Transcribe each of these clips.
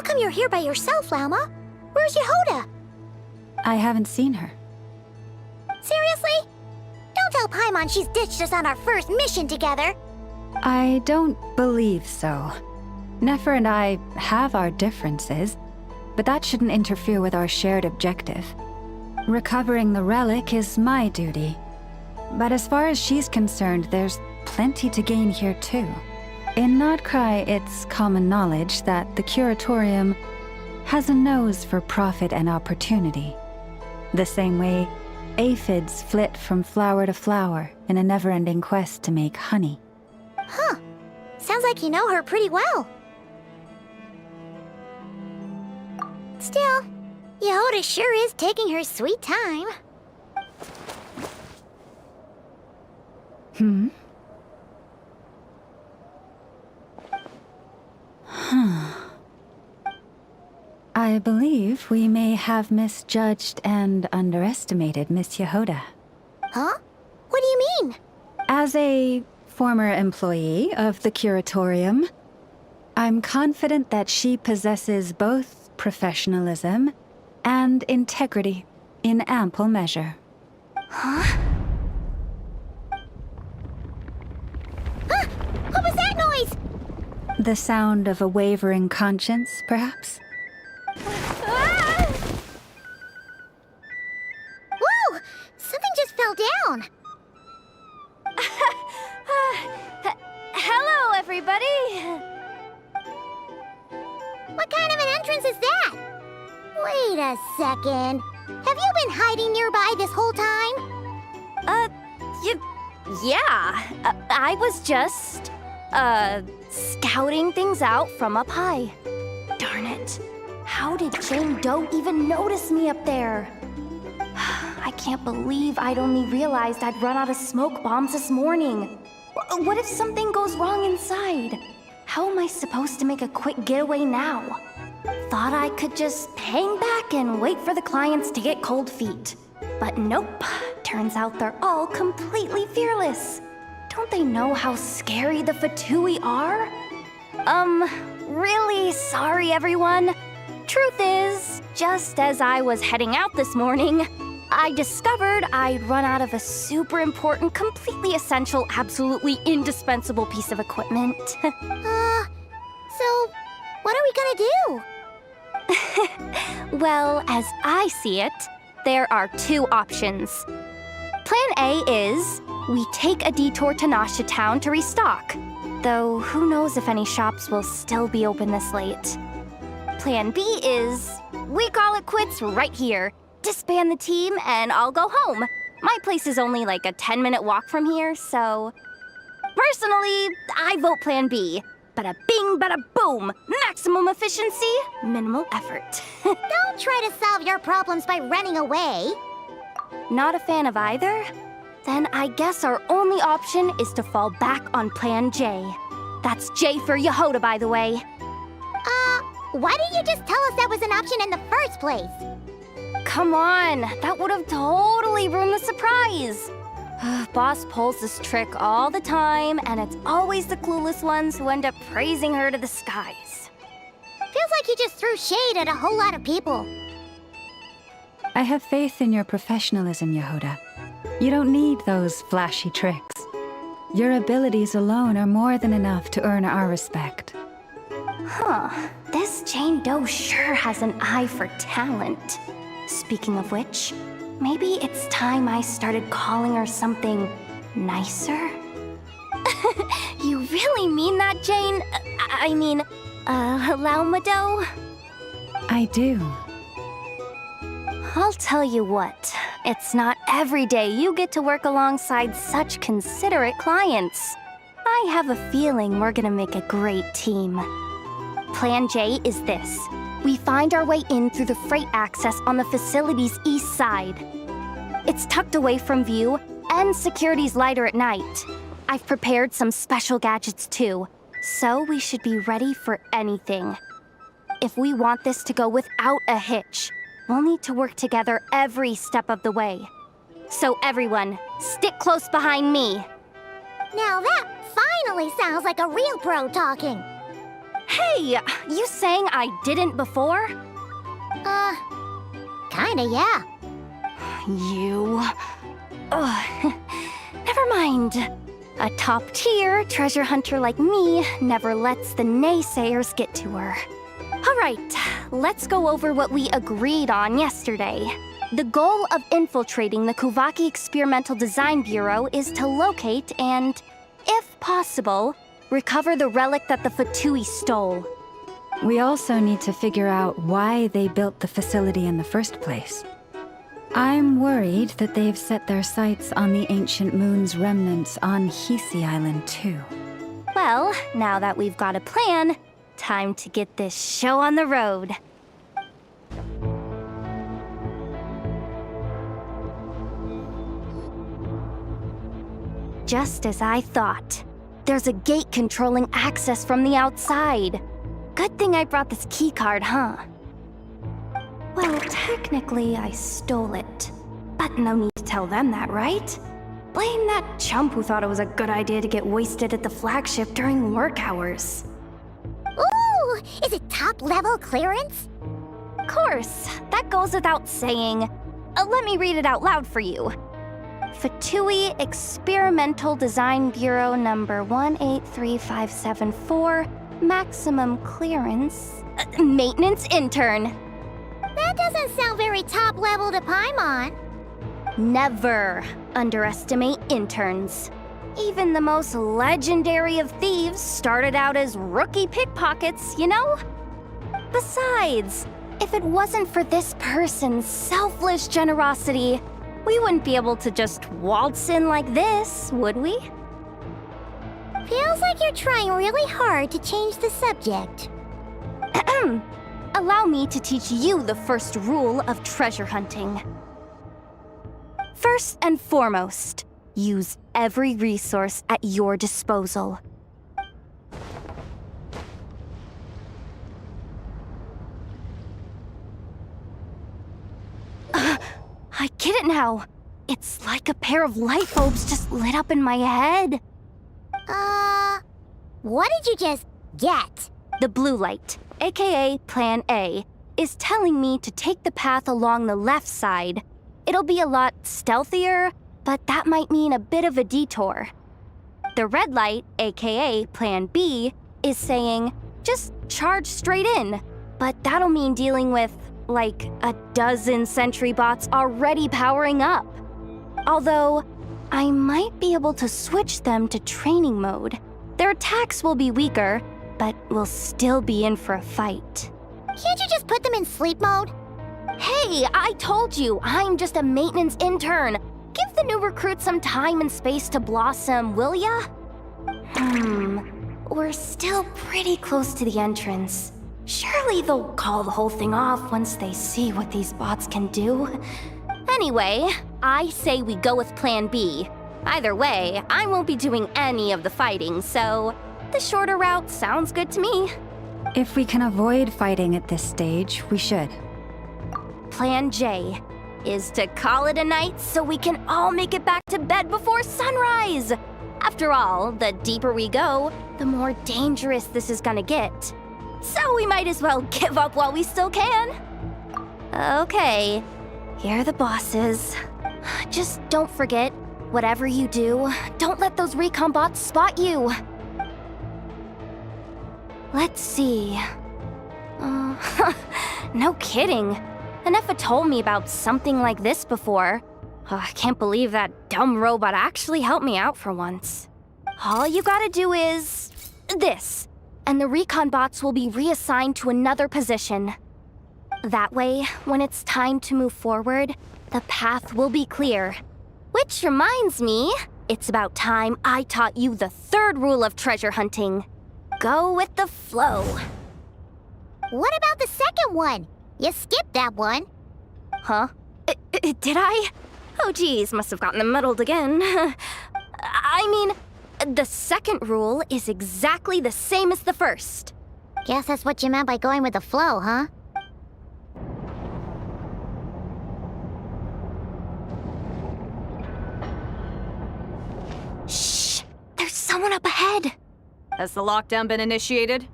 come you're here by yourself, Lauma? Where's Yehoda? I haven't seen her. Seriously? Don't tell Paimon she's ditched us on our first mission together. I don't believe so. Nefer and I have our differences, but that shouldn't interfere with our shared objective. Recovering the relic is my duty. But as far as she's concerned, there's plenty to gain here too. In Nod Krai, it's common knowledge that the Curatorium has a nose for profit and opportunity. The same way aphids flit from flower to flower in a never-ending quest to make honey. Huh. Sounds like you know her pretty well. Still, Yehoda sure is taking her sweet time. I believe we may have misjudged and underestimated Miss Yehoda. Huh? What do you mean? As a former employee of the Curatorium, I'm confident that she possesses both professionalism and integrity in ample measure. Huh? Ah! What was that noise? The sound of a wavering conscience, perhaps? Ah! Whoa! Something just fell down. Hello, everybody! What kind of an entrance is that? Wait a second. Have you been hiding nearby this whole time? Yeah. I was just, scouting things out from up high. Darn it. How did Jane Doe even notice me up there? I can't believe I'd only realized I'd run out of smoke bombs this morning. What if something goes wrong inside? How am I supposed to make a quick getaway now? Thought I could just hang back and wait for the clients to get cold feet. But nope. Turns out they're all completely fearless. Don't they know how scary the Fatui are? Really sorry, everyone. Truth is, just as I was heading out this morning, I discovered I'd run out of a super important, completely essential, absolutely indispensable piece of equipment. So, what are we gonna do? Well, as I see it, there are two options. Plan A is we take a detour to Nasha Town to restock, though who knows if any shops will still be open this late. Plan B is we call it quits right here, disband the team, and I'll go home. My place is only like a 10-minute walk from here, so... Personally, I vote Plan B. Bada bing, bada boom! Maximum efficiency, minimal effort. Don't try to solve your problems by running away. Not a fan of either? Then I guess our only option is to fall back on Plan J. That's J for Yehoda, by the way. Why didn't you just tell us that was an option in the first place? Come on, that would have totally ruined the surprise. Boss pulls this trick all the time, and it's always the clueless ones who end up praising her to the skies. Feels like you just threw shade at a whole lot of people. I have faith in your professionalism, Yehoda. You don't need those flashy tricks. Your abilities alone are more than enough to earn our respect. Huh, this Jane Doe sure has an eye for talent. Speaking of which, maybe it's time I started calling her something nicer? You really mean that, Jane? Lauma Doe? I do. I'll tell you what, it's not every day you get to work alongside such considerate clients. I have a feeling we're gonna make a great team. Plan J is this. We find our way in through the freight access on the facility's east side. It's tucked away from view, and security's lighter at night. I've prepared some special gadgets too, so we should be ready for anything. If we want this to go without a hitch, we'll need to work together every step of the way. So everyone, stick close behind me. Now that finally sounds like a real pro talking. Hey, you saying I didn't before? Kinda, yeah. You... Ugh. Never mind. A top-tier treasure hunter like me never lets the naysayers get to her. Alright, let's go over what we agreed on yesterday. The goal of infiltrating the Kuvaki Experimental Design Bureau is to locate and, if possible, recover the relic that the Fatui stole. We also need to figure out why they built the facility in the first place. I'm worried that they've set their sights on the ancient moon's remnants on Hisi Island too. Well, now that we've got a plan, time to get this show on the road. Just as I thought. There's a gate controlling access from the outside. Good thing I brought this keycard, huh? Well, technically, I stole it. But no need to tell them that, right? Blame that chump who thought it was a good idea to get wasted at the flagship during work hours. Ooh, is it top-level clearance? Of course, that goes without saying. Let me read it out loud for you. Fatui Experimental Design Bureau number 183574, maximum clearance, maintenance intern. That doesn't sound very top-level to Paimon. Never underestimate interns. Even the most legendary of thieves started out as rookie pickpockets, you know? Besides, if it wasn't for this person's selfless generosity, we wouldn't be able to just waltz in like this, would we? Feels like you're trying really hard to change the subject. Allow me to teach you the first rule of treasure hunting. First and foremost, use every resource at your disposal. I get it now. It's like a pair of light bulbs just lit up in my head. What did you just get? The blue light, aka Plan A, is telling me to take the path along the left side. It'll be a lot stealthier, but that might mean a bit of a detour. The red light, aka Plan B, is saying, just charge straight in. But that'll mean dealing with, like, a dozen sentry bots already powering up. Although, I might be able to switch them to training mode. Their attacks will be weaker, but we'll still be in for a fight. Can't you just put them in sleep mode? Hey, I told you, I'm just a maintenance intern. Give the new recruits some time and space to blossom, will ya? We're still pretty close to the entrance. Surely they'll call the whole thing off once they see what these bots can do. Anyway, I say we go with Plan B. Either way, I won't be doing any of the fighting, so the shorter route sounds good to me. If we can avoid fighting at this stage, we should. Plan J is to call it a night so we can all make it back to bed before sunrise. After all, the deeper we go, the more dangerous this is gonna get. So we might as well give up while we still can. Okay, here are the bosses. Just don't forget, whatever you do, don't let those recon bots spot you. Let's see. No kidding. Nefa told me about something like this before. I can't believe that dumb robot actually helped me out for once. All you gotta do is this, and the recon bots will be reassigned to another position. That way, when it's time to move forward, the path will be clear. Which reminds me, it's about time I taught you the third rule of treasure hunting. Go with the flow. What about the second one? You skipped that one. Huh? Did I? Oh geez, must have gotten them muddled again. I mean, the second rule is exactly the same as the first. Guess that's what you meant by going with the flow, huh? Shh! There's someone up ahead! Has the lockdown been initiated?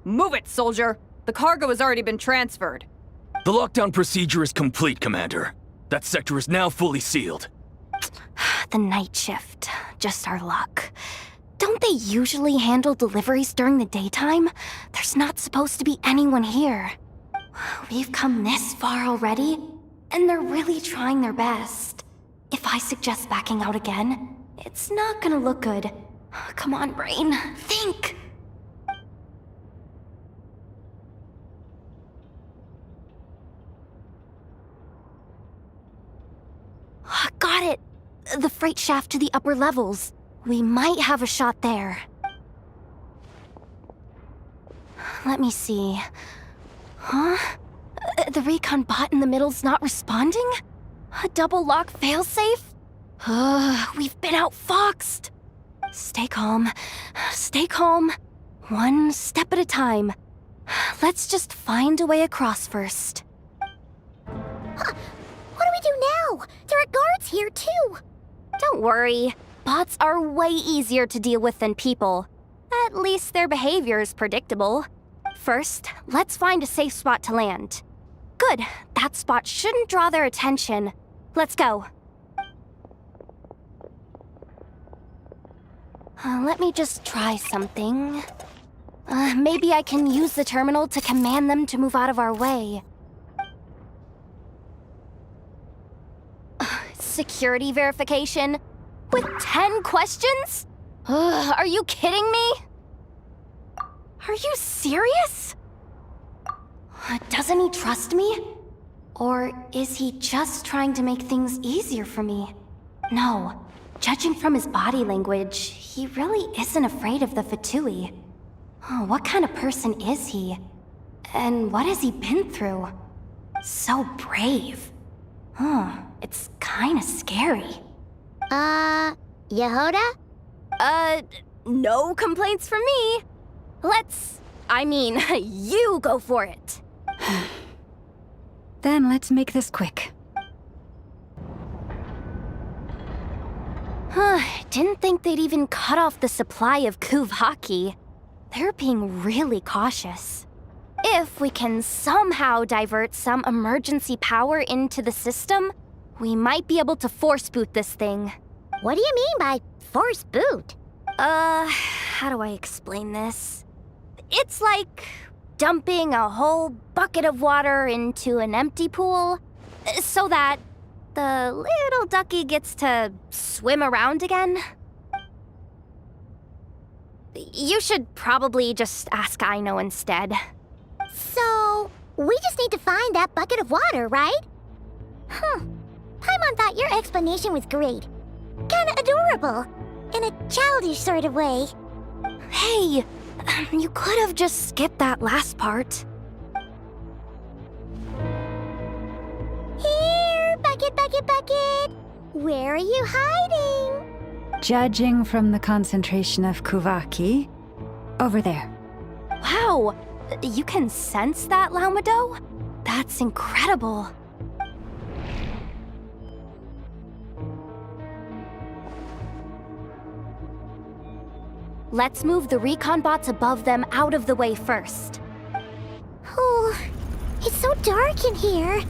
Move it, soldier! The cargo has already been transferred. The lockdown procedure is complete, Commander. That sector is now fully sealed. The night shift. Just our luck. Don't they usually handle deliveries during the daytime? There's not supposed to be anyone here. We've come this far already, and they're really trying their best. If I suggest backing out again, it's not gonna look good. Come on, brain. Think! Got it! The freight shaft to the upper levels. We might have a shot there. Let me see. Huh? The recon bot in the middle's not responding? A double lock failsafe? We've been outfoxed. Stay calm. Stay calm. One step at a time. Let's just find a way across first. Huh. What do we do now? There are guards here, too. Don't worry. Bots are way easier to deal with than people. At least their behavior is predictable. First, let's find a safe spot to land. Good. That spot shouldn't draw their attention. Let's go. Let me just try something. Maybe I can use the terminal to command them to move out of our way. Security verification? With 10 questions? Are you kidding me? Are you serious? Doesn't he trust me? Or is he just trying to make things easier for me? No. Judging from his body language, he really isn't afraid of the Fatui. What kind of person is he? And what has he been through? So brave. It's kinda scary. Yehoda? No complaints from me. You go for it. Then let's make this quick. Didn't think they'd even cut off the supply of Kuvaki. They're being really cautious. If we can somehow divert some emergency power into the system, we might be able to force boot this thing. What do you mean by force boot? How do I explain this? It's like dumping a whole bucket of water into an empty pool, so that the little ducky gets to swim around again. You should probably just ask Aino instead. So, we just need to find that bucket of water, right? Paimon thought your explanation was great. Kinda adorable. In a childish sort of way. Hey, you could have just skipped that last part. Here, bucket, bucket, bucket. Where are you hiding? Judging from the concentration of Kuvaki, over there. Wow, you can sense that, Laumado? That's incredible. Let's move the recon bots above them out of the way first. Oh, it's so dark in here.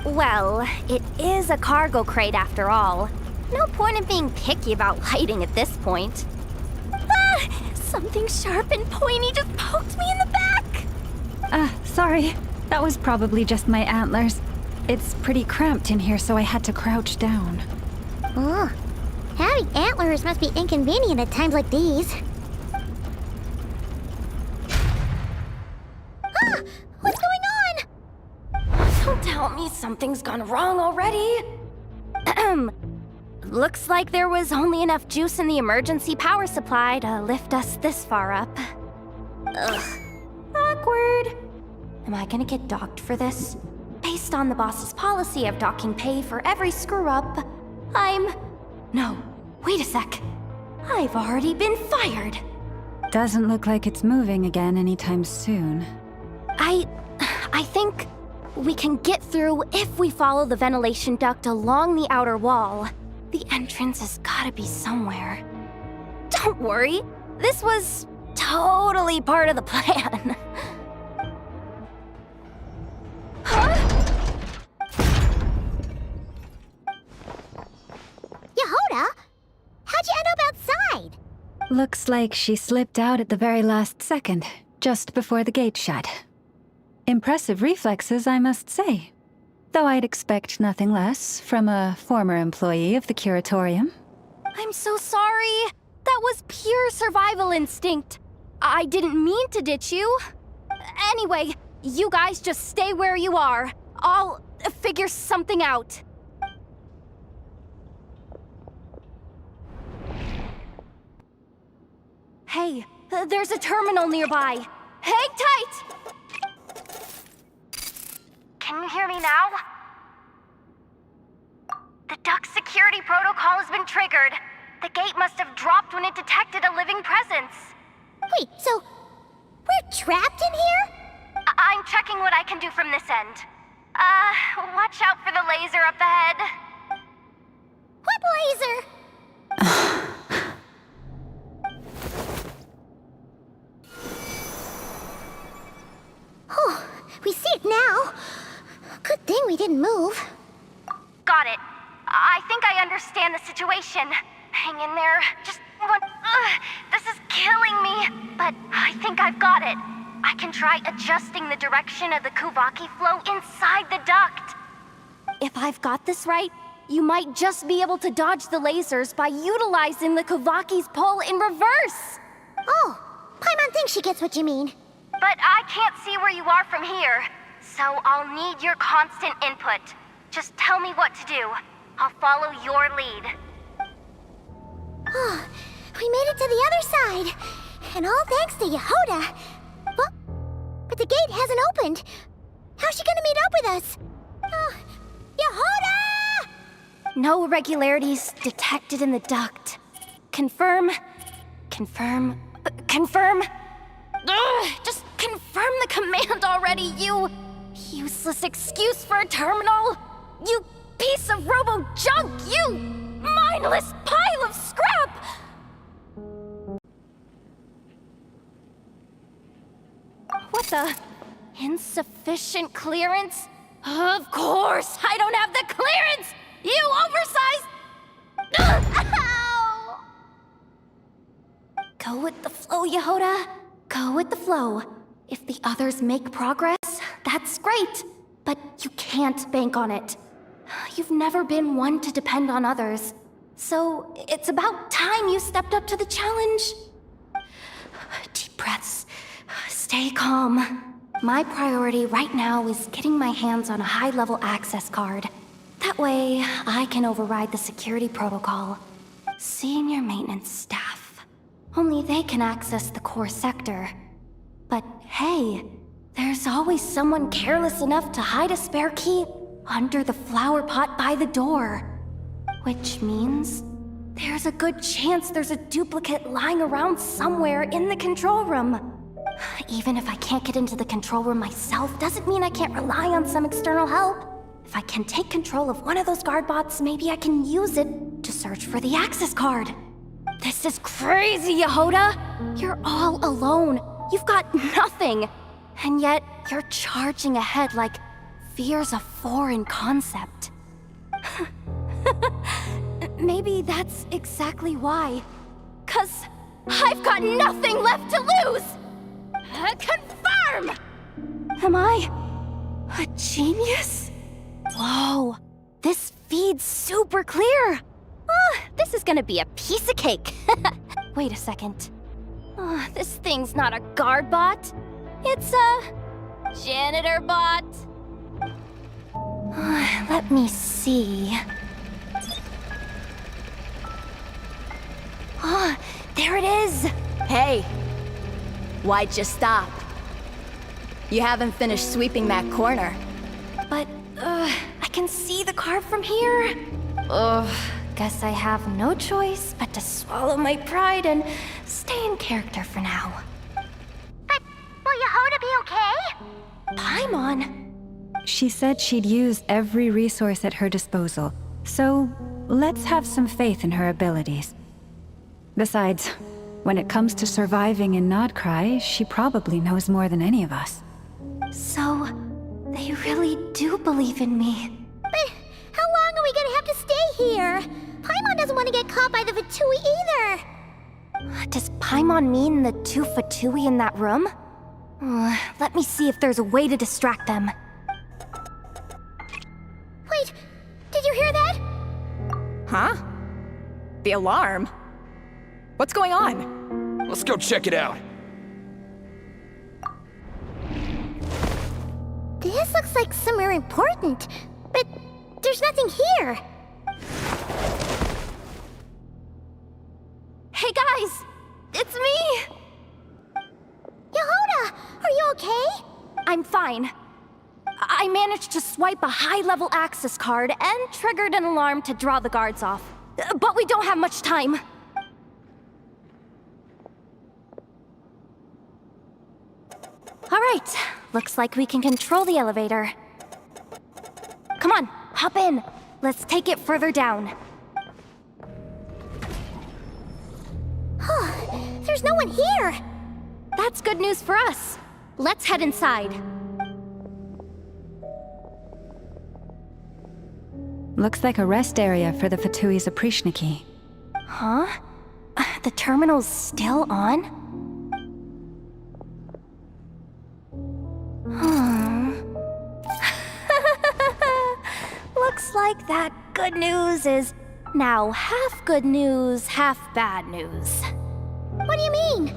Well, it is a cargo crate after all. No point in being picky about lighting at this point. Something sharp and pointy just poked me in the back! Sorry. That was probably just my antlers. It's pretty cramped in here, so I had to crouch down. Oh, having antlers must be inconvenient at times like these. What's going on? Don't tell me something's gone wrong already. Looks like there was only enough juice in the emergency power supply to lift us this far up. Ugh. Awkward. Am I gonna get docked for this? Based on the boss's policy of docking pay for every screw-up, No, wait a sec. I've already been fired. Doesn't look like it's moving again anytime soon. I think we can get through if we follow the ventilation duct along the outer wall. The entrance has gotta be somewhere. Don't worry, this was totally part of the plan. Yehoda? How'd you end up outside? Looks like she slipped out at the very last second, just before the gate shut. Impressive reflexes, I must say. Though I'd expect nothing less from a former employee of the Curatorium. I'm so sorry. That was pure survival instinct. I didn't mean to ditch you. Anyway, you guys just stay where you are. I'll figure something out. Hey, there's a terminal nearby. Hang tight! Can you hear me now? The duck security protocol has been triggered. The gate must have dropped when it detected a living presence. Wait, so we're trapped in here? I'm checking what I can do from this end. Watch out for the laser up ahead. What laser? Oh, we see it now. Good thing we didn't move. Got it. I think I understand the situation. Hang in there. Just one. This is killing me. But I think I've got it. I can try adjusting the direction of the Kuvaki flow inside the duct. If I've got this right, you might just be able to dodge the lasers by utilizing the Kuvaki's pull in reverse. Oh, Paimon thinks she gets what you mean. But I can't see where you are from here, so I'll need your constant input. Just tell me what to do. I'll follow your lead. Oh, we made it to the other side. And all thanks to Yehoda. But the gate hasn't opened. How's she gonna meet up with us? Yehoda! No irregularities detected in the duct. Confirm. Confirm. Confirm. Just confirm the command already, you useless excuse for a terminal. You piece of robo-junk, you mindless pile of scrap! What the? Insufficient clearance? Of course, I don't have the clearance! You oversized... Ow! Go with the flow, Yehoda. Go with the flow. If the others make progress, that's great. But you can't bank on it. You've never been one to depend on others. So it's about time you stepped up to the challenge. Deep breaths. Stay calm. My priority right now is getting my hands on a high-level access card. That way, I can override the security protocol. Senior maintenance staff. Only they can access the core sector. But hey, there's always someone careless enough to hide a spare key under the flower pot by the door. Which means there's a good chance there's a duplicate lying around somewhere in the control room. Even if I can't get into the control room myself, doesn't mean I can't rely on some external help. If I can take control of one of those guard bots, maybe I can use it to search for the access card. This is crazy, Yehoda! You're all alone. You've got nothing. And yet, you're charging ahead like fear's a foreign concept. Maybe that's exactly why. 'Cause I've got nothing left to lose! Confirm! Am I a genius? Whoa, this feed's super clear. This is gonna be a piece of cake. Wait a second. This thing's not a guard bot. It's a janitor bot. Let me see. There it is. Hey, why'd you stop? You haven't finished sweeping that corner. But, I can see the car from here. Guess I have no choice but to swallow my pride and stay in character for now. But will Yehoda be okay? Paimon? She said she'd use every resource at her disposal, so let's have some faith in her abilities. Besides, When it comes to surviving in Nod Krai, she probably knows more than any of us. So, they really do believe in me. But how long are we gonna have to stay here? Paimon doesn't want to get caught by the Fatui either. Does Paimon mean the two Fatui in that room? Let me see if there's a way to distract them. Wait, did you hear that? Huh? The alarm? What's going on? Let's go check it out. This looks like somewhere important, but there's nothing here. Hey guys! It's me! Yehoda, are you okay? I'm fine. I managed to swipe a high-level access card and triggered an alarm to draw the guards off. But we don't have much time. All right, looks like we can control the elevator. Come on, hop in. Let's take it further down. There's no one here. That's good news for us. Let's head inside. Looks like a rest area for the Fatui's Oprishniki. Huh? The terminal's still on? Looks like that good news is now half good news, half bad news. What do you mean?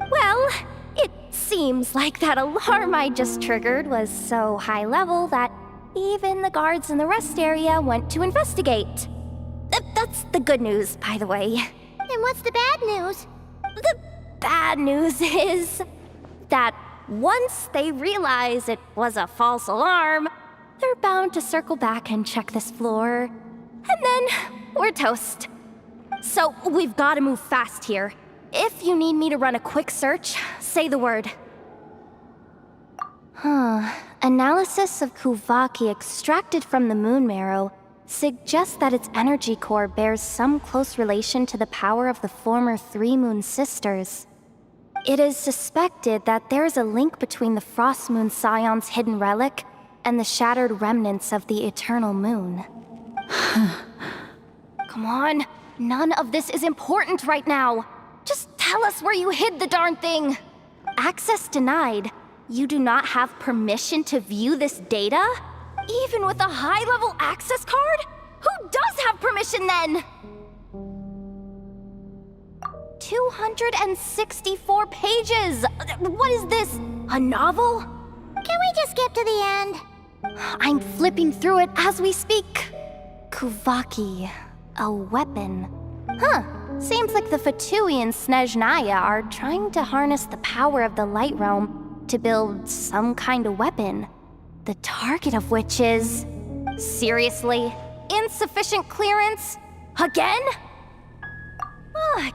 Well, it seems like that alarm I just triggered was so high level that even the guards in the rest area went to investigate. That's the good news, by the way. And what's the bad news? The bad news is that once they realize it was a false alarm, they're bound to circle back and check this floor. And then we're toast. So we've got to move fast here. If you need me to run a quick search, say the word. Analysis of Kuvaki extracted from the moon marrow suggests that its energy core bears some close relation to the power of the former Three Moon Sisters. It is suspected that there is a link between the Frostmoon Scions' hidden relic and the shattered remnants of the Eternal Moon. Come on, none of this is important right now. Just tell us where you hid the darn thing. Access denied. You do not have permission to view this data? Even with a high-level access card? Who does have permission then? 264 pages! What is this? A novel? Can we just skip to the end? I'm flipping through it as we speak. Kuvaki, a weapon. Seems like the Fatui and Snezhnaya are trying to harness the power of the Light Realm to build some kind of weapon. The target of which is... Seriously? Insufficient clearance? Again?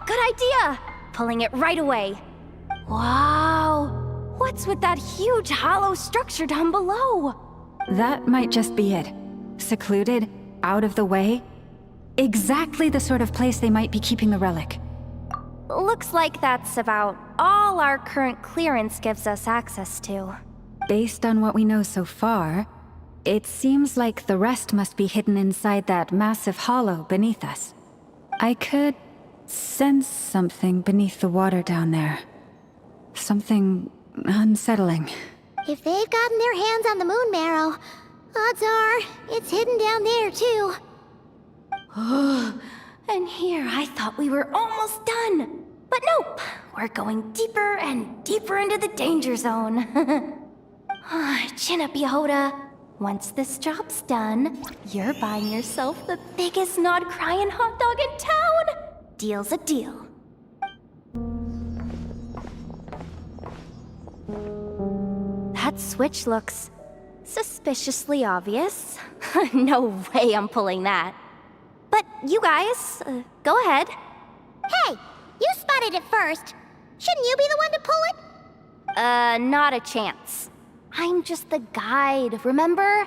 Good idea! Pulling it right away. Wow! What's with that huge hollow structure down below? That might just be it. Secluded, out of the way. Exactly the sort of place they might be keeping the relic. Looks like that's about all our current clearance gives us access to. Based on what we know so far, it seems like the rest must be hidden inside that massive hollow beneath us. I could sense something beneath the water down there. Something unsettling. If they've gotten their hands on the moon marrow, odds are it's hidden down there too. And here I thought we were almost done. But nope, we're going deeper and deeper into the danger zone. Chin up, Yehoda. Once this job's done, you're buying yourself the biggest Nod Krai hot dog in town. Deal's a deal. That switch looks suspiciously obvious. No way I'm pulling that. But you guys, go ahead. Hey, you spotted it first. Shouldn't you be the one to pull it? Not a chance. I'm just the guide, remember?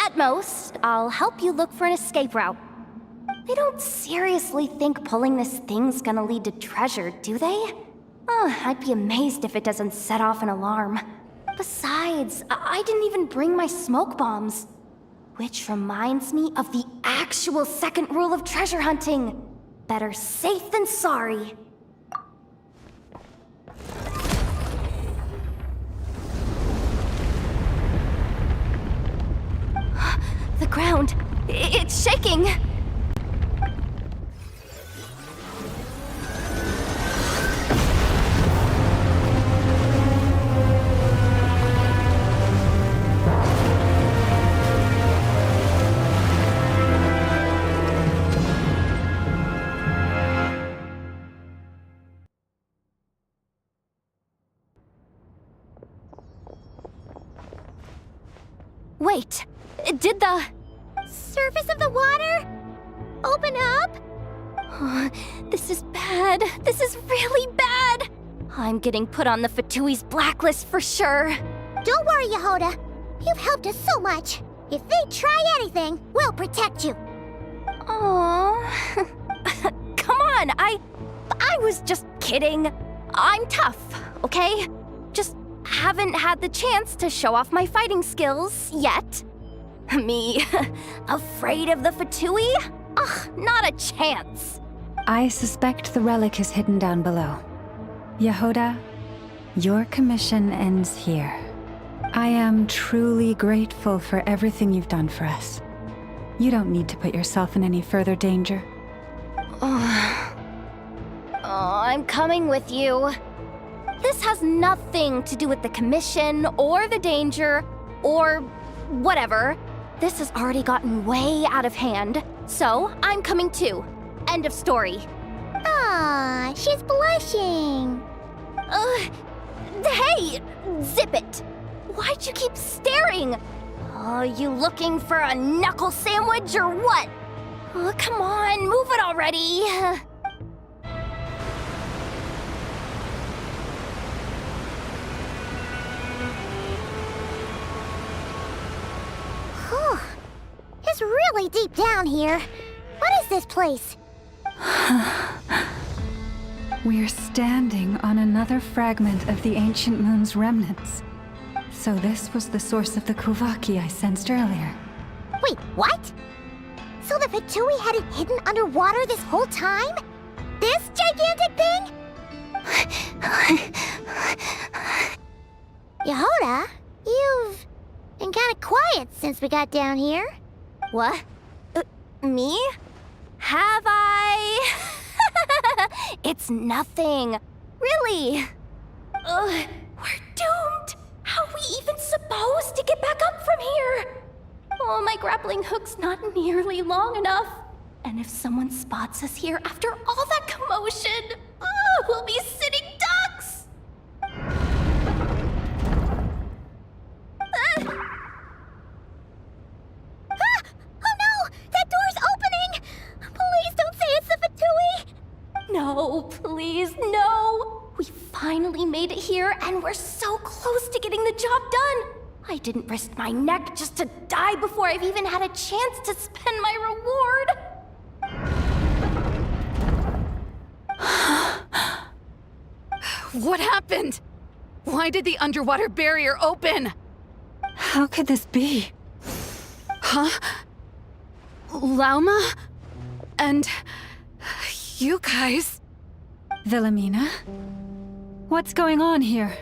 At most, I'll help you look for an escape route. They don't seriously think pulling this thing's gonna lead to treasure, do they? I'd be amazed if it doesn't set off an alarm. Besides, I didn't even bring my smoke bombs. Which reminds me of the actual second rule of treasure hunting. Better safe than sorry. The ground, it's shaking. Wait, did the Surface of the water? Open up? This is bad. This is really bad. I'm getting put on the Fatui's blacklist for sure. Don't worry, Yehoda. You've helped us so much. If they try anything, we'll protect you. Aww. Come on, I was just kidding. I'm tough, okay? Just haven't had the chance to show off my fighting skills yet. Me, afraid of the Fatui? Ugh, not a chance. I suspect the relic is hidden down below. Yehoda, your commission ends here. I am truly grateful for everything you've done for us. You don't need to put yourself in any further danger. Oh, I'm coming with you. This has nothing to do with the commission or the danger or whatever. This has already gotten way out of hand, so I'm coming too. End of story. Ah, she's blushing. Hey, zip it. Why'd you keep staring? Oh, you looking for a knuckle sandwich or what? Oh, come on, move it already. Whew. It's really deep down here. What is this place? We're standing on another fragment of the ancient moon's remnants. So this was the source of the Kuvaki I sensed earlier. Wait, what? So the Fatui had it hidden underwater this whole time? This gigantic thing? Yehoda, you've been kind of quiet since we got down here. What? Me? Have I? It's nothing. Really. We're doomed. How are we even supposed to get back up from here? Oh, my grappling hook's not nearly long enough. And if someone spots us here after all that commotion, we'll be sitting ducks. Oh no! That door's opening! Please don't say it's the Fatui! No, please, no! We finally made it here, and we're so close to getting the job done! I didn't risk my neck just to die before I've even had a chance to spend my reward! What happened? Why did the underwater barrier open? How could this be? Huh? Lauma? And you guys? Wilhelmina? What's going on here?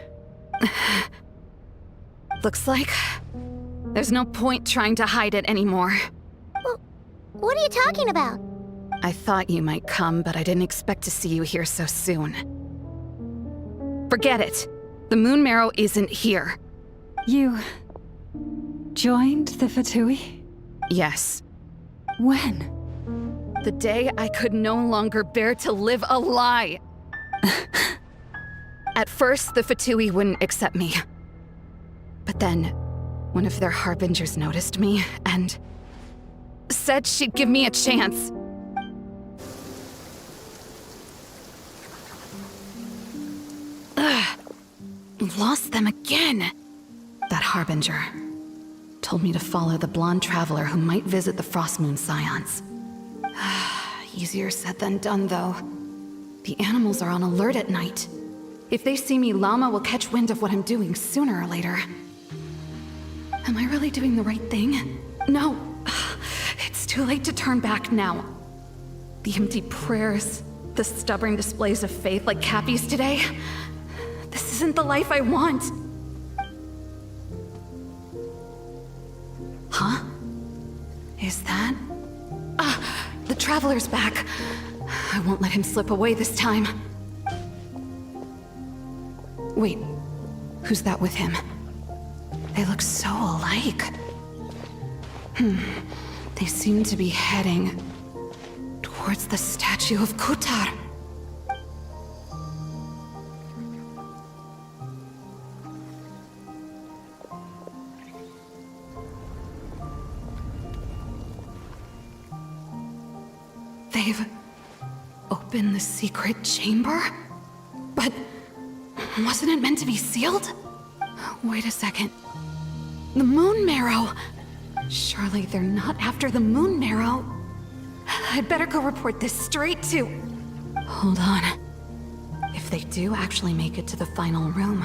Looks like there's no point trying to hide it anymore. Well, what are you talking about? I thought you might come, but I didn't expect to see you here so soon. Forget it. The Moon Marrow isn't here. You joined the Fatui? Yes. When? The day I could no longer bear to live a lie. At first, the Fatui wouldn't accept me. But then, one of their harbingers noticed me and said she'd give me a chance. Ugh. Lost them again. That harbinger told me to follow the blonde traveler who might visit the Frostmoon Scions. Easier said than done, though. The animals are on alert at night. If they see me, Lauma will catch wind of what I'm doing sooner or later. Am I really doing the right thing? No. It's too late to turn back now. The empty prayers, the stubborn displays of faith like Cappy's today. This isn't the life I want. Huh? Is that? The Traveler's back. I won't let him slip away this time. Wait, who's that with him? They look so alike. They seem to be heading towards the statue of Kutar. They've opened the secret chamber? But wasn't it meant to be sealed? Wait a second. The Moon Marrow! Surely they're not after the Moon Marrow. I'd better go report this straight to... Hold on. If they do actually make it to the final room,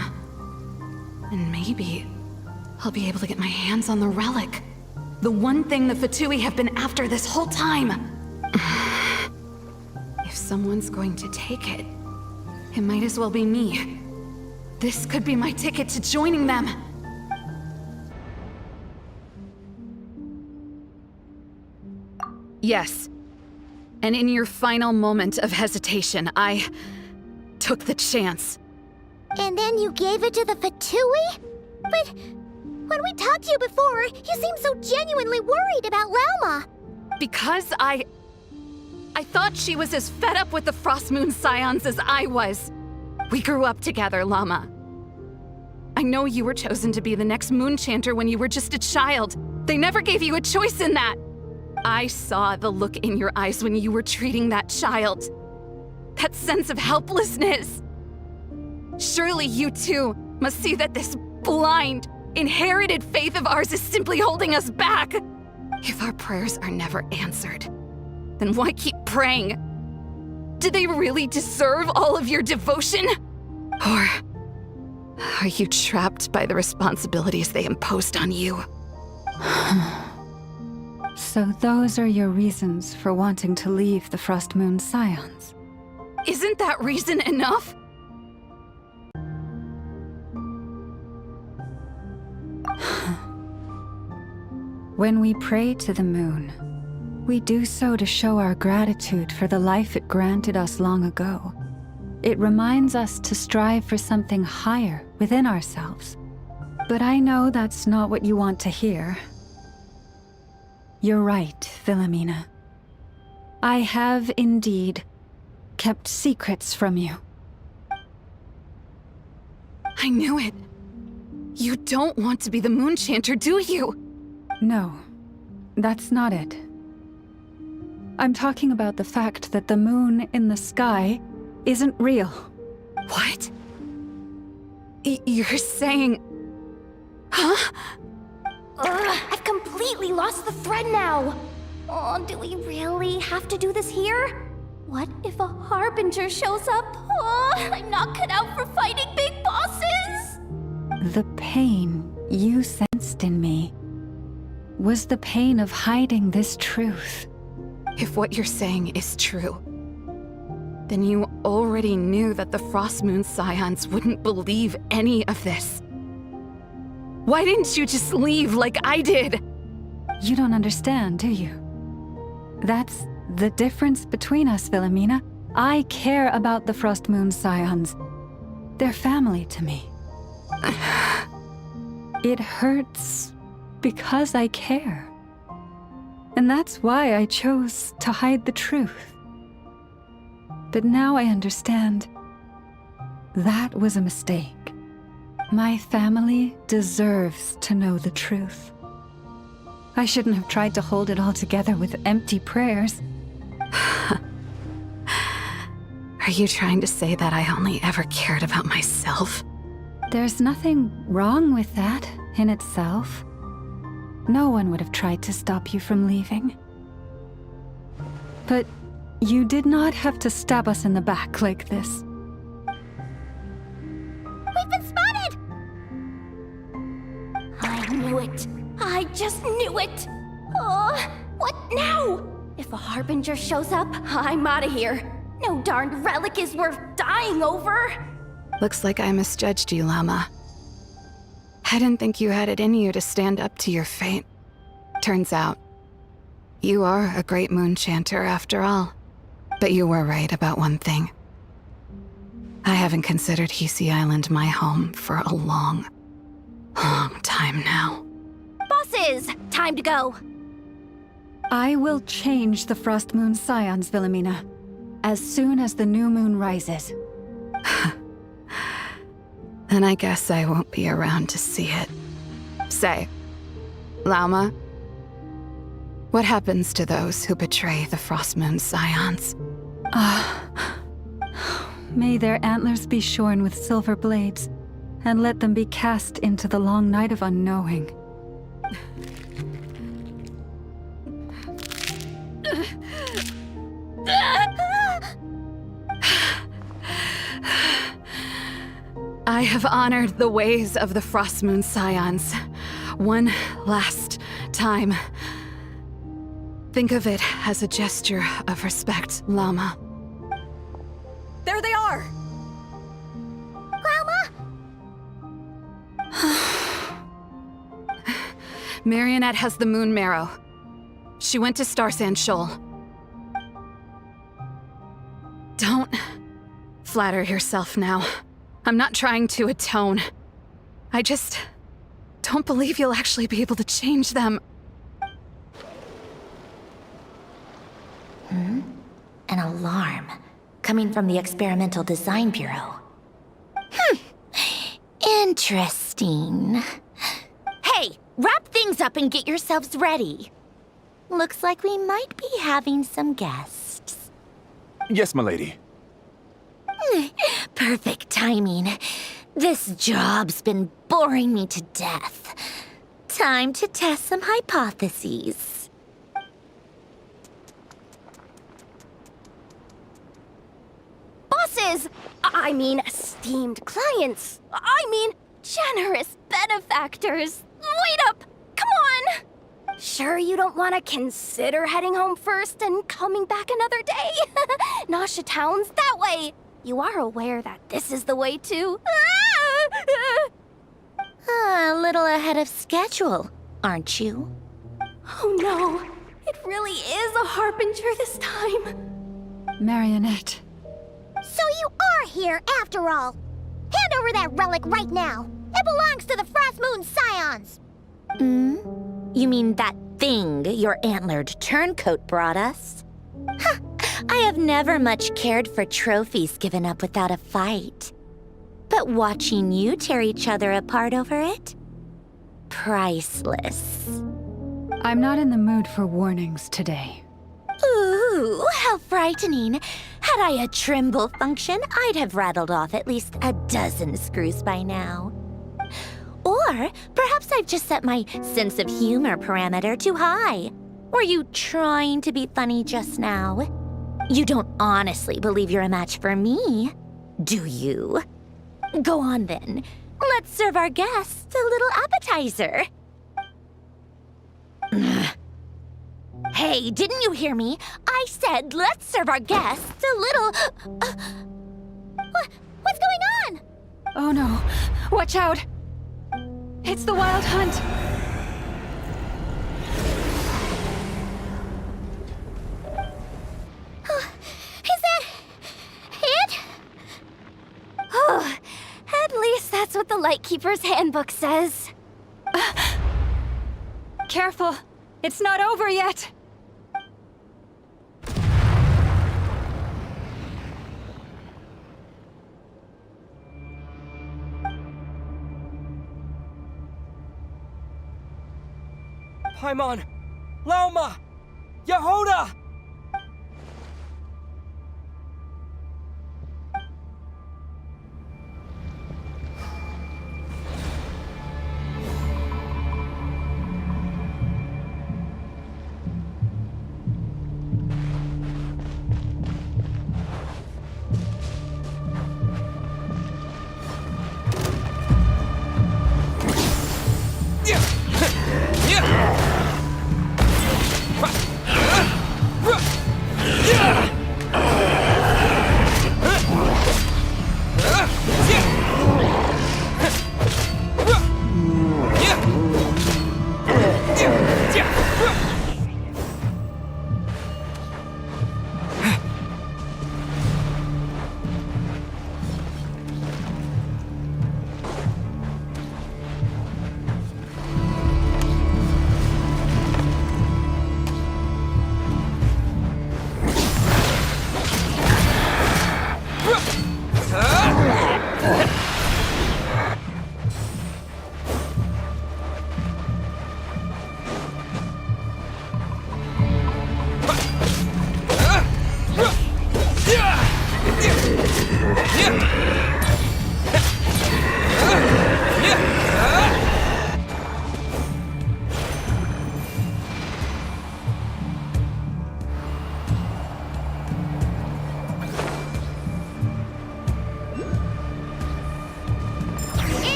then maybe I'll be able to get my hands on the relic. The one thing the Fatui have been after this whole time. If someone's going to take it, it might as well be me. This could be my ticket to joining them. Yes. And in your final moment of hesitation, I took the chance. And then you gave it to the Fatui? But when we talked to you before, you seemed so genuinely worried about Lauma. Because I thought she was as fed up with the Frostmoon Scions as I was. We grew up together, Lauma. I know you were chosen to be the next Moon Chanter when you were just a child. They never gave you a choice in that. I saw the look in your eyes when you were treating that child. That sense of helplessness. Surely you too must see that this blind, inherited faith of ours is simply holding us back. If our prayers are never answered, then why keep praying? Do they really deserve all of your devotion? Or are you trapped by the responsibilities they imposed on you? So those are your reasons for wanting to leave the Frostmoon Scions? Isn't that reason enough? When we pray to the moon, we do so to show our gratitude for the life it granted us long ago. It reminds us to strive for something higher within ourselves. But I know that's not what you want to hear. You're right, Philomena. I have indeed kept secrets from you. I knew it. You don't want to be the Moon Chanter, do you? No, that's not it. I'm talking about the fact that the moon in the sky isn't real. What? You're saying... Huh? I've completely lost the thread now. Oh, do we really have to do this here? What if a Harbinger shows up? Oh, I'm not cut out for fighting big bosses! The pain you sensed in me was the pain of hiding this truth. If what you're saying is true, then you already knew that the Frostmoon Scions wouldn't believe any of this. Why didn't you just leave like I did? You don't understand, do you? That's the difference between us, Philomena. I care about the Frostmoon Scions. They're family to me. It hurts because I care. And that's why I chose to hide the truth. But now I understand that was a mistake. My family deserves to know the truth. I shouldn't have tried to hold it all together with empty prayers. Are you trying to say that I only ever cared about myself? There's nothing wrong with that in itself. No one would have tried to stop you from leaving. But you did not have to stab us in the back like this. We've been spotted! I knew it. I just knew it. Oh, what now? If a Harbinger shows up, I'm out of here. No darned relic is worth dying over. Looks like I misjudged you, Lauma. I didn't think you had it in you to stand up to your fate. Turns out, you are a great moon chanter after all. But you were right about one thing. I haven't considered Hisi Island my home for a long, long time now. Bosses, time to go. I will change the Frostmoon Scions, Wilhelmina, as soon as the new moon rises. Then I guess I won't be around to see it. Say, Lauma, what happens to those who betray the Frostmoon Scions? May their antlers be shorn with silver blades, and let them be cast into the long night of unknowing. I have honored the ways of the Frostmoon Scions one last time. Think of it as a gesture of respect, Lauma. There they are! Lauma? Marionette has the moon marrow. She went to Starsand Shoal. Don't flatter yourself now. I'm not trying to atone. I just don't believe you'll actually be able to change them. An alarm coming from the Experimental Design Bureau. Interesting. Hey, wrap things up and get yourselves ready. Looks like we might be having some guests. Yes, milady. Perfect timing. This job's been boring me to death. Time to test some hypotheses. Bosses! I mean, esteemed clients. I mean, generous benefactors. Wait up! Come on! Sure you don't want to consider heading home first and coming back another day? Nasha Town's that way. You are aware that this is the way too. A little ahead of schedule, aren't you? Oh no, it really is a Harbinger this time. Marionette. So you are here after all. Hand over that relic right now. It belongs to the Frostmoon Scions. You mean that thing your antlered turncoat brought us? Huh. I have never much cared for trophies given up without a fight. But watching you tear each other apart over it? Priceless. I'm not in the mood for warnings today. Ooh, how frightening. Had I a Trimble function, I'd have rattled off at least a dozen screws by now. Or perhaps I've just set my sense of humor parameter too high. Were you trying to be funny just now? You don't honestly believe you're a match for me, do you? Go on then. Let's serve our guests a little appetizer. Hey, didn't you hear me? I said let's serve our guests a little... What's going on? Oh no, watch out! It's the Wild Hunt! Is that it? Oh, at least that's what the Lightkeeper's handbook says. Careful, it's not over yet! Paimon! Lauma! Yehoda!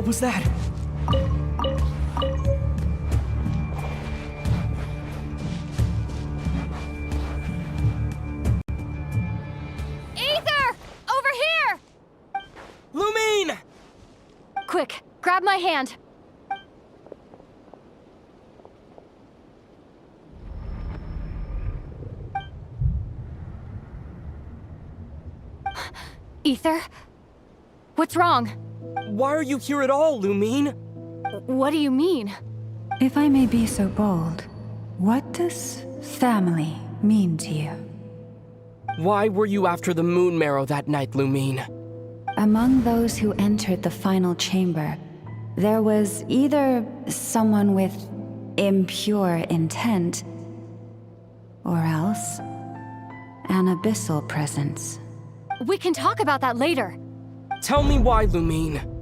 was that? Ether! Over here! Lumine! Quick, grab my hand. Ether? What's wrong? Why are you here at all, Lumine? What do you mean? If I may be so bold, what does family mean to you? Why were you after the moon marrow that night, Lumine? Among those who entered the final chamber, there was either someone with impure intent, or else an abyssal presence. We can talk about that later. Tell me why, Lumine.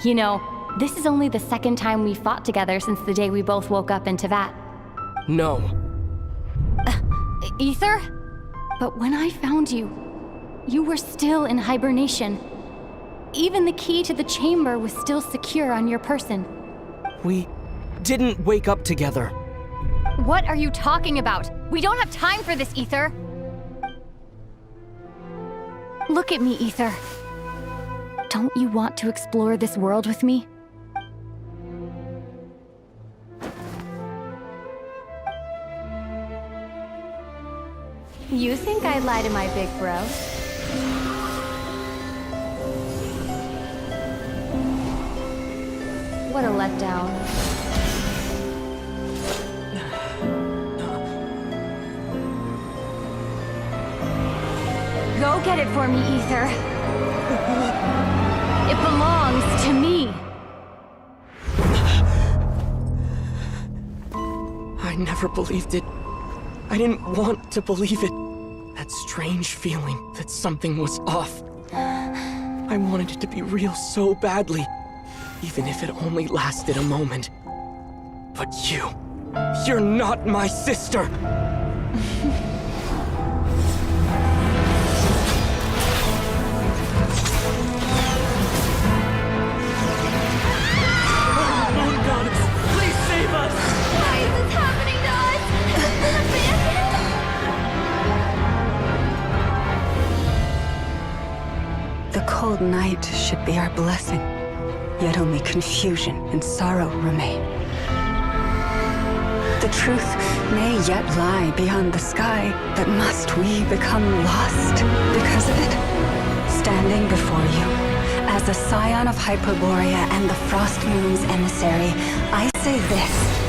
You know, this is only the second time we fought together since the day we both woke up in Teyvat. No. Ether? But when I found you, you were still in hibernation. Even the key to the chamber was still secure on your person. We didn't wake up together. What are you talking about? We don't have time for this, Ether. Look at me, Ether. Don't you want to explore this world with me? You think I'd lie to my big bro? What a letdown. Go get it for me, Ether. It belongs to me. I never believed it. I didn't want to believe it. That strange feeling that something was off. I wanted it to be real so badly, even if it only lasted a moment. But you're not my sister! The cold night should be our blessing, yet only confusion and sorrow remain. The truth may yet lie beyond the sky, but must we become lost because of it? Standing before you, as a scion of Hyperborea and the Frostmoon's emissary, I say this.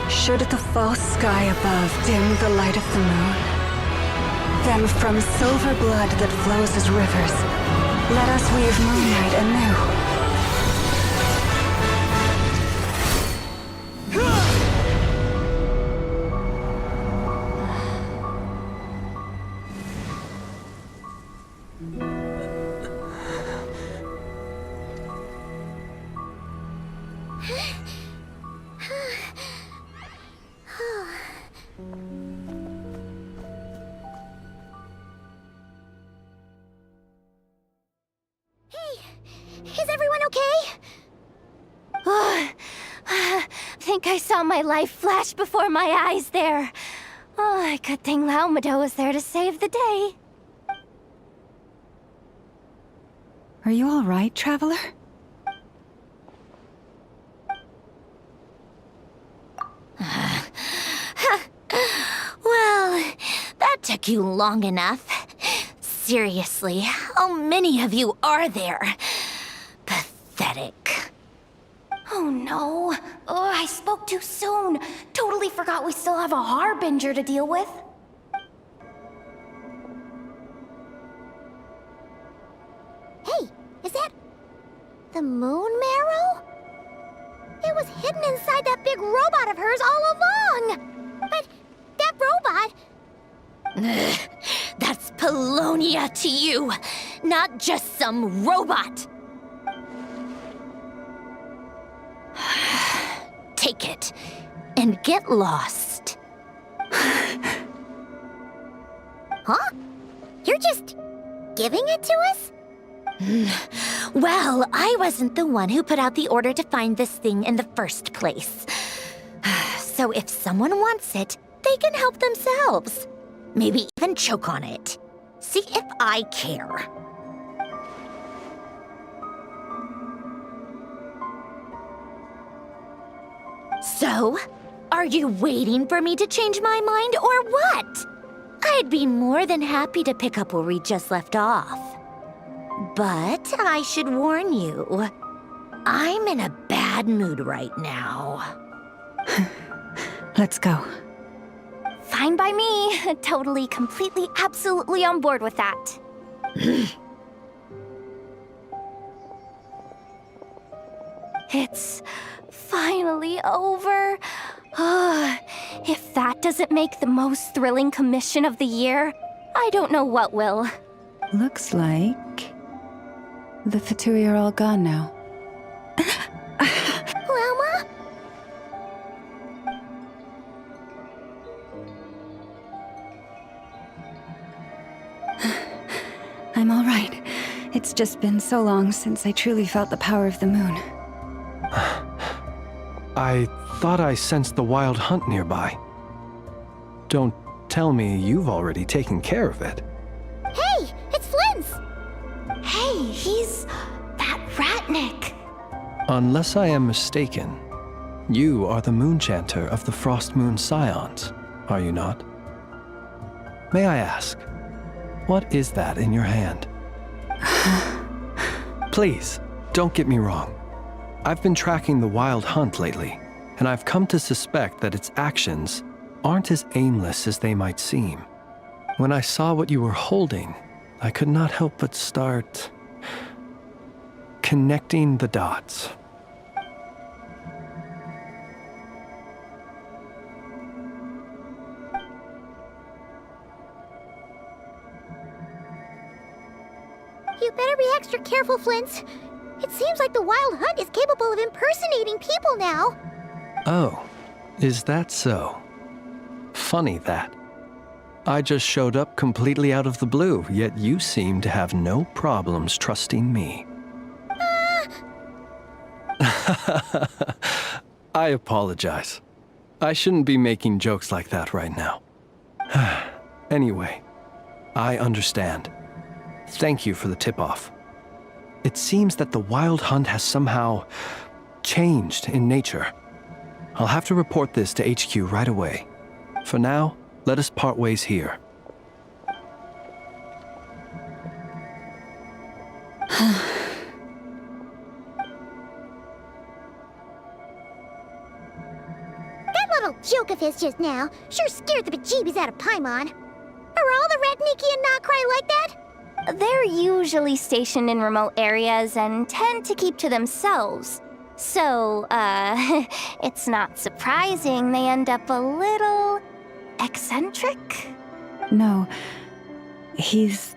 Should the false sky above dim the light of the moon, then from silver blood that flows as rivers, let us weave moonlight anew. Is everyone okay? Think I saw my life flash before my eyes there. Oh, good thing Lauma was there to save the day. Are you all right, traveler? Well, that took you long enough. Seriously, how many of you are there? Pathetic. Oh no. Oh, I spoke too soon. Totally forgot we still have a harbinger to deal with. Hey, is that the moon marrow? It was hidden inside that big robot of hers all along. But that robot... That's Polonia to you, not just some robot. Take it. and get lost. Huh? You're just giving it to us? Well, I wasn't the one who put out the order to find this thing in the first place. So if someone wants it, they can help themselves. Maybe even choke on it. See if I care. So, are you waiting for me to change my mind or what? I'd be more than happy to pick up where we just left off. But I should warn you, I'm in a bad mood right now. Let's go. Fine by me. Totally, completely, absolutely on board with that. It's finally over. If that doesn't make the most thrilling commission of the year, I don't know what will. Looks like the Fatui are all gone now. Lauma? I'm all right. It's just been so long since I truly felt the power of the moon. I thought I sensed the wild hunt nearby. Don't tell me you've already taken care of it. Hey, it's Flins! Hey, he's that Ratnik. Unless I am mistaken, you are the Moonchanter of the Frostmoon Scions, are you not? May I ask, what is that in your hand? Please, don't get me wrong. I've been tracking the wild hunt lately, and I've come to suspect that its actions aren't as aimless as they might seem. When I saw what you were holding, I could not help but start connecting the dots. You better be extra careful, Flint. It seems like the Wild Hunt is capable of impersonating people now. Oh, is that so? Funny that. I just showed up completely out of the blue, yet you seem to have no problems trusting me. I apologize. I shouldn't be making jokes like that right now. Anyway, I understand. Thank you for the tip-off. It seems that the Wild Hunt has somehow changed in nature. I'll have to report this to HQ right away. For now, let us part ways here. That little joke of his just now sure scared the bejeebies out of Paimon. Are all the Ratniki and Nod Krai like that? They're usually stationed in remote areas and tend to keep to themselves. So, it's not surprising they end up a little eccentric? No, he's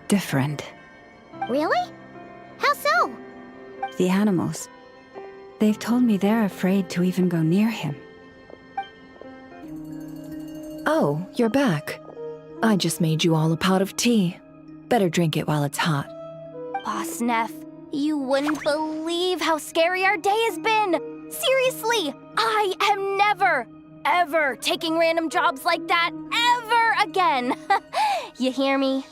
different. Really? How so? The animals. They've told me they're afraid to even go near him. Oh, you're back. I just made you all a pot of tea. Better drink it while it's hot. Boss Neff, you wouldn't believe how scary our day has been! Seriously, I am never, ever taking random jobs like that ever again! You hear me?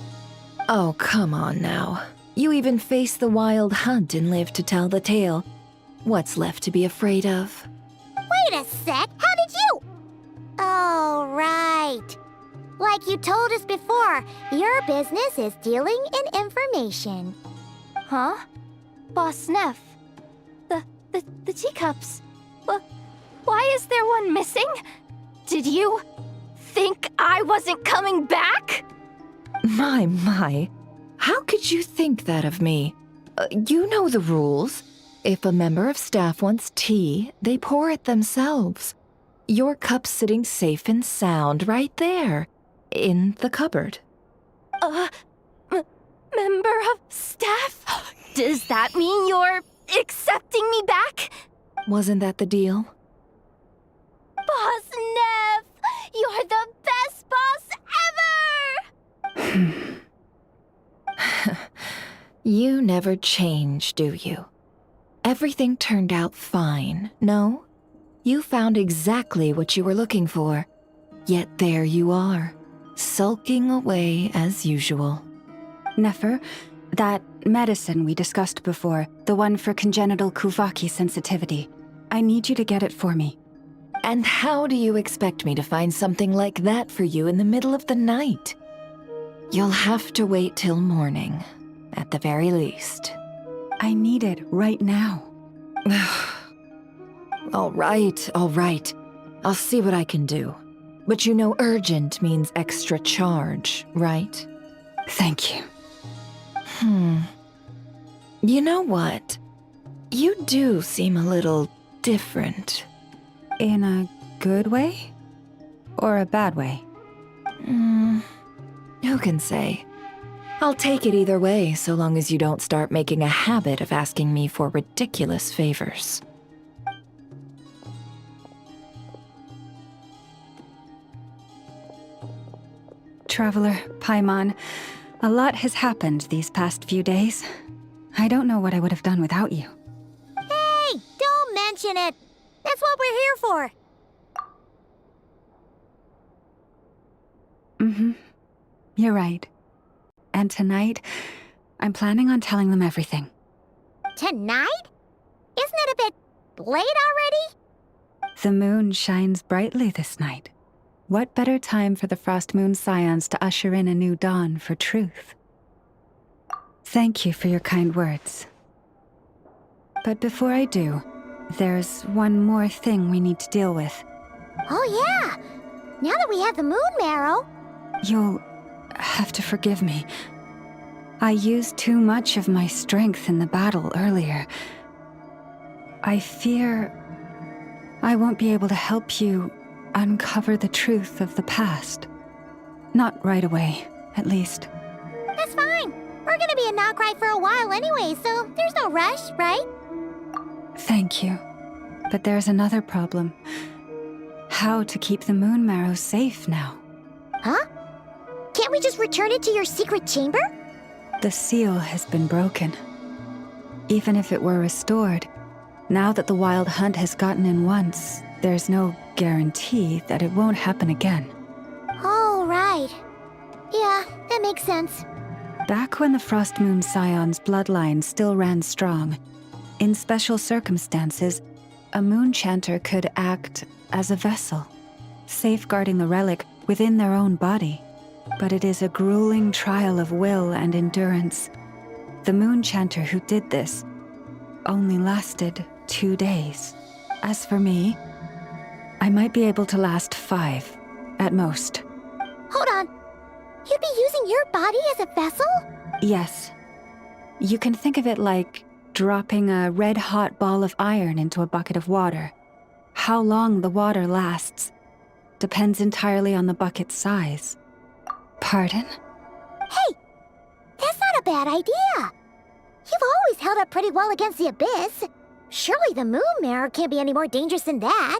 Oh, come on now. You even faced the wild hunt and lived to tell the tale. What's left to be afraid of? Wait a sec, how did you? Oh, right. Like you told us before, your business is dealing in information. Huh? Boss Neff? The teacups? Why is there one missing? Did you think I wasn't coming back? My. How could you think that of me? You know the rules. If a member of staff wants tea, they pour it themselves. Your cup's sitting safe and sound right there, in the cupboard. Member of staff? Does that mean you're accepting me back? Wasn't that the deal? Boss Neff! You're the best boss ever! You never change, do you? Everything turned out fine, no? You found exactly what you were looking for. Yet there you are, sulking away as usual. Nefer, that medicine we discussed before, the one for congenital Kuvaki sensitivity, I need you to get it for me. And how do you expect me to find something like that for you in the middle of the night? You'll have to wait till morning, at the very least. I need it right now. All right. I'll see what I can do. But you know urgent means extra charge, right? Thank you. You know what? You do seem a little different. In a good way? Or a bad way? Who can say? I'll take it either way, so long as you don't start making a habit of asking me for ridiculous favors. Traveler, Paimon, a lot has happened these past few days. I don't know what I would have done without you. Hey, don't mention it. That's what we're here for. You're right. And tonight, I'm planning on telling them everything. Tonight? Isn't it a bit late already? The moon shines brightly this night. What better time for the Frostmoon Scions to usher in a new dawn for truth? Thank you for your kind words. But before I do, there's one more thing we need to deal with. Oh yeah! Now that we have the moon marrow... You'll have to forgive me. I used too much of my strength in the battle earlier. I fear I won't be able to help you uncover the truth of the past. Not right away, at least. That's fine. We're gonna be in Nod Krai for a while anyway, so there's no rush, right? Thank you. But there's another problem. How to keep the moon marrow safe now? Huh? Can't we just return it to your secret chamber? The seal has been broken. Even if it were restored, now that the wild hunt has gotten in once, there's no guarantee that it won't happen again. Oh, right. Yeah, that makes sense. Back when the Frostmoon Scions' bloodline still ran strong, in special circumstances, a moon chanter could act as a vessel, safeguarding the relic within their own body. But it is a grueling trial of will and endurance. The moon chanter who did this only lasted 2 days. As for me, I might be able to last 5, at most. Hold on. You'd be using your body as a vessel? Yes. You can think of it like dropping a red-hot ball of iron into a bucket of water. How long the water lasts depends entirely on the bucket's size. Pardon? Hey! That's not a bad idea! You've always held up pretty well against the abyss. Surely the moon mirror can't be any more dangerous than that.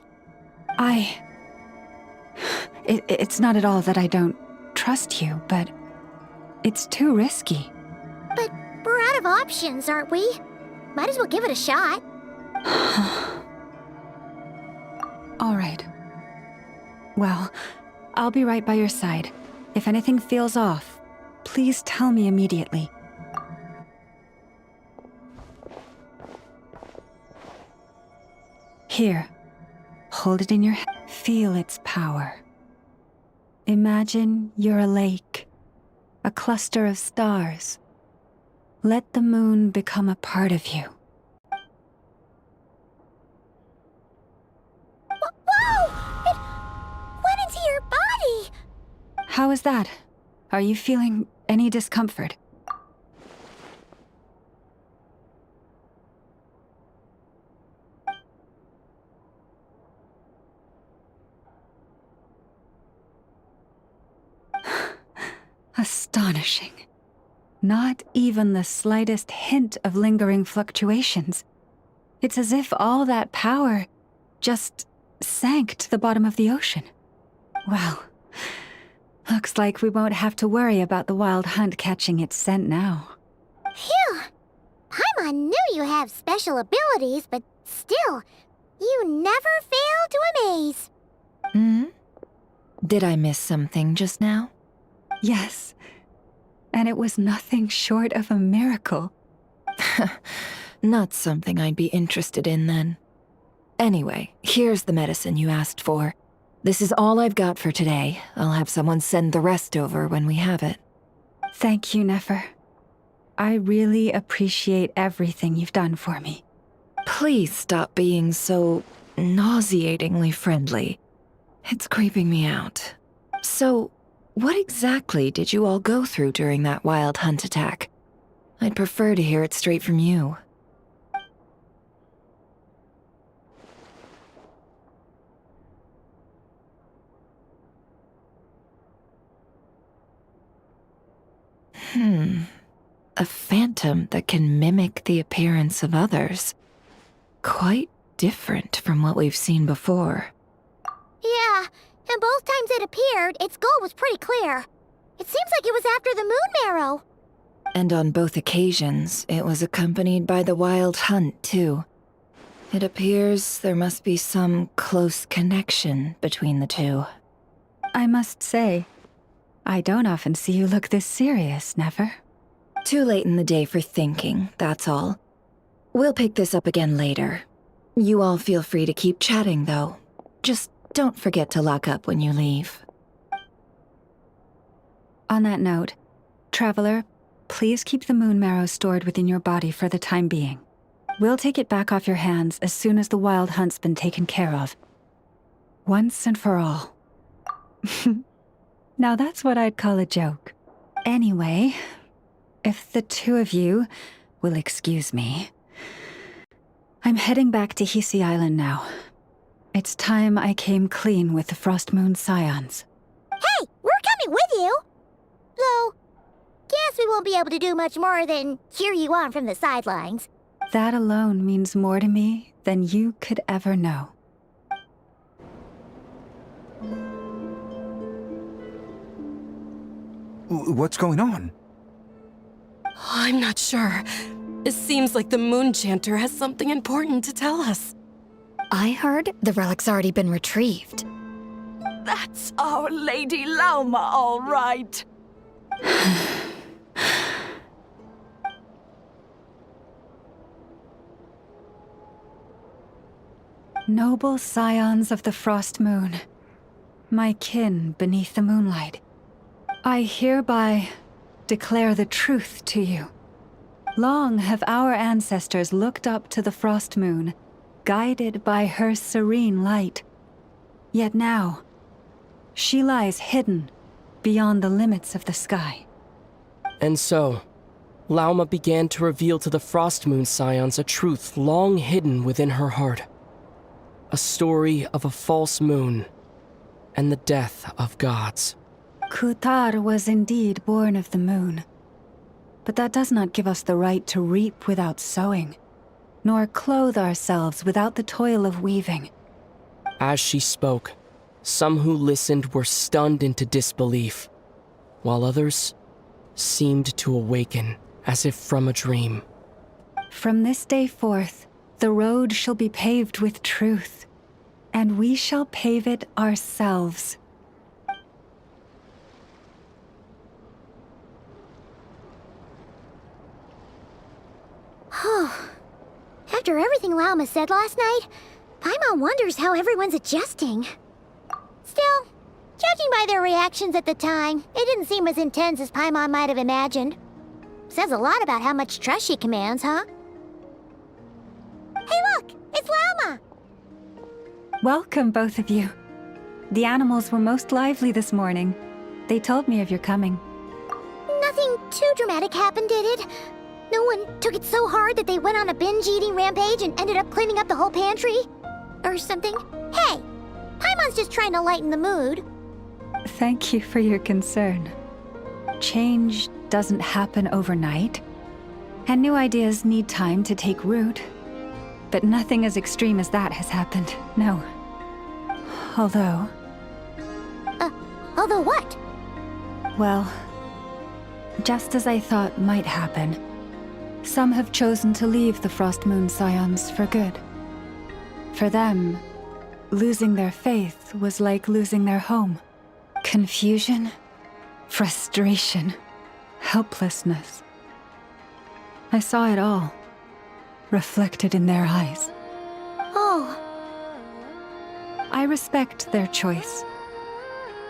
It's not at all that I don't trust you, but it's too risky. But we're out of options, aren't we? Might as well give it a shot. All right. Well, I'll be right by your side. If anything feels off, please tell me immediately. Here, hold it in your hand. Feel its power. Imagine you're a lake, a cluster of stars. Let the moon become a part of you. Whoa! It went into your body! How is that? Are you feeling any discomfort? Astonishing. Not even the slightest hint of lingering fluctuations. It's as if all that power just sank to the bottom of the ocean. Well, looks like we won't have to worry about the wild hunt catching its scent now. Phew! Paimon knew you have special abilities, but still, you never fail to amaze. Did I miss something just now? Yes, and it was nothing short of a miracle. Not something I'd be interested in then. Anyway, here's the medicine you asked for. This is all I've got for today. I'll have someone send the rest over when we have it. Thank you, Nefer. I really appreciate everything you've done for me. Please stop being so nauseatingly friendly. It's creeping me out. So, what exactly did you all go through during that wild hunt attack? I'd prefer to hear it straight from you. A phantom that can mimic the appearance of others. Quite different from what we've seen before. Yeah, and both times it appeared, its goal was pretty clear. It seems like it was after the moon marrow. And on both occasions, it was accompanied by the wild hunt, too. It appears there must be some close connection between the two. I must say, I don't often see you look this serious, Nefer. Too late in the day for thinking, that's all. We'll pick this up again later. You all feel free to keep chatting, though. Just don't forget to lock up when you leave. On that note, Traveler, please keep the moon marrow stored within your body for the time being. We'll take it back off your hands as soon as the wild hunt's been taken care of. Once and for all. Now that's what I'd call a joke. Anyway, if the two of you will excuse me, I'm heading back to Hisi Island now. It's time I came clean with the Frostmoon Scions. Hey, we're coming with you! Though, guess we won't be able to do much more than cheer you on from the sidelines. That alone means more to me than you could ever know. What's going on? I'm not sure. It seems like the Moon Chanter has something important to tell us. I heard the relic's already been retrieved. That's our Lady Lauma, all right. Noble scions of the Frostmoon, my kin beneath the moonlight, I hereby declare the truth to you. Long have our ancestors looked up to the Frostmoon, guided by her serene light. Yet now, she lies hidden beyond the limits of the sky. And so, Lauma began to reveal to the Frostmoon Scions a truth long hidden within her heart. A story of a false moon and the death of gods. Kutar was indeed born of the moon. But that does not give us the right to reap without sowing, nor clothe ourselves without the toil of weaving. As she spoke, some who listened were stunned into disbelief, while others seemed to awaken as if from a dream. From this day forth, the road shall be paved with truth, and we shall pave it ourselves. After everything Lauma said last night, Paimon wonders how everyone's adjusting. Still, judging by their reactions at the time, it didn't seem as intense as Paimon might have imagined. Says a lot about how much trust she commands, huh? Hey look! It's Lauma! Welcome, both of you. The animals were most lively this morning. They told me of your coming. Nothing too dramatic happened, did it? No one took it so hard that they went on a binge-eating rampage and ended up cleaning up the whole pantry? Or something? Hey! Paimon's just trying to lighten the mood. Thank you for your concern. Change doesn't happen overnight, and new ideas need time to take root. But nothing as extreme as that has happened, no. Although, Although what? well, just as I thought might happen, some have chosen to leave the Frostmoon Scions for good. For them, losing their faith was like losing their home. Confusion, frustration, helplessness. I saw it all, reflected in their eyes. Oh, I respect their choice.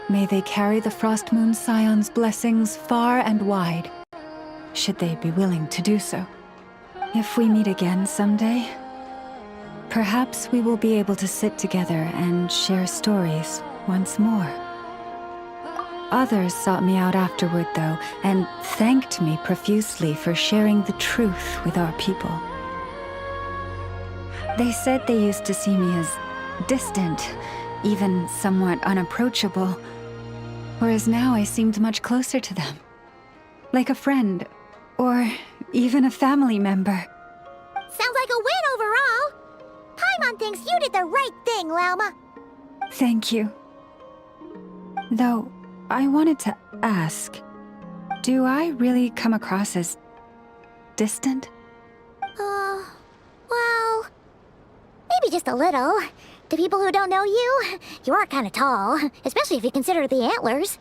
May they carry the Frostmoon Scions' blessings far and wide, should they be willing to do so. If we meet again someday, perhaps we will be able to sit together and share stories once more. Others sought me out afterward, though, and thanked me profusely for sharing the truth with our people. They said they used to see me as distant, even somewhat unapproachable, whereas now I seemed much closer to them. Like a friend, or even a family member. sounds like a win overall. Paimon thinks you did the right thing, Lauma. Thank you. Though, I wanted to ask, do I really come across as distant? Well, maybe just a little. To people who don't know you, you are kind of tall, especially if you consider the antlers.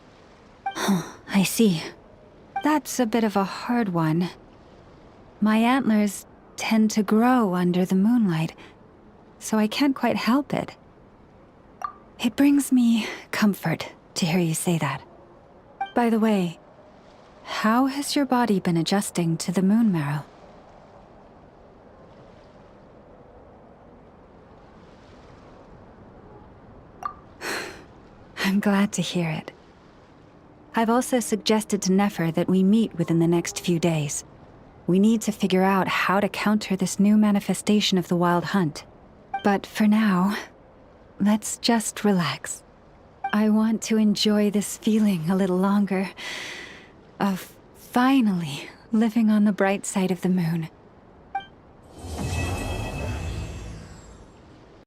I see. That's a bit of a hard one. My antlers tend to grow under the moonlight, so I can't quite help it. It brings me comfort to hear you say that. By the way, how has your body been adjusting to the moon marrow? I'm glad to hear it. I've also suggested to Nefer that we meet within the next few days. We need to figure out how to counter this new manifestation of the Wild Hunt. But for now, let's just relax. I want to enjoy this feeling a little longer, of finally living on the bright side of the moon.